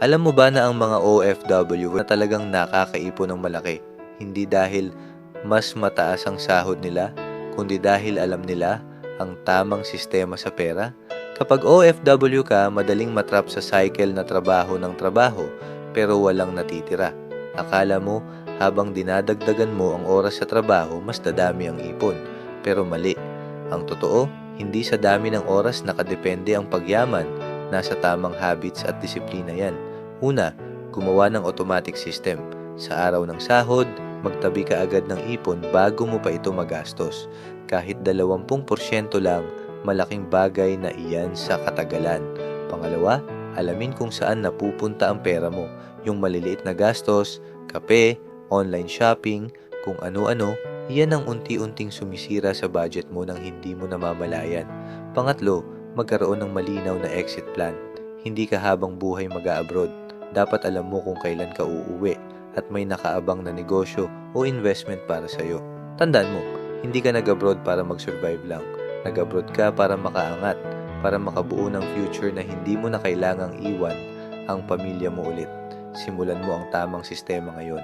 Alam mo ba na ang mga OFW na talagang nakakaipon ng malaki, hindi dahil mas mataas ang sahod nila, kundi dahil alam nila ang tamang sistema sa pera? Kapag OFW ka, madaling matrap sa cycle na trabaho pero walang natitira. Akala mo habang dinadagdagan mo ang oras sa trabaho, mas dadami ang ipon. Pero mali. Ang totoo, hindi sa dami ng oras nakadepende ang pagyaman. Nasa tamang habits at disiplina yan. Una, gumawa ng automatic system. Sa araw ng sahod, magtabi ka agad ng ipon bago mo pa ito magastos. Kahit 20% lang, malaking bagay na iyan sa katagalan. Pangalawa, alamin kung saan napupunta ang pera mo. Yung maliliit na gastos, kape, online shopping, kung ano-ano, iyan ang unti-unting sumisira sa budget mo nang hindi mo namamalayan. Pangatlo, magkaroon ng malinaw na exit plan. Hindi ka habang buhay mag-a-abroad. Dapat alam mo kung kailan ka uuwi at may nakaabang na negosyo o investment para sa'yo. Tandaan mo, hindi ka nag-abroad para mag-survive lang. Nag-abroad ka para makaangat, para makabuo ng future na hindi mo na kailangang iwan ang pamilya mo ulit. Simulan mo ang tamang sistema ngayon.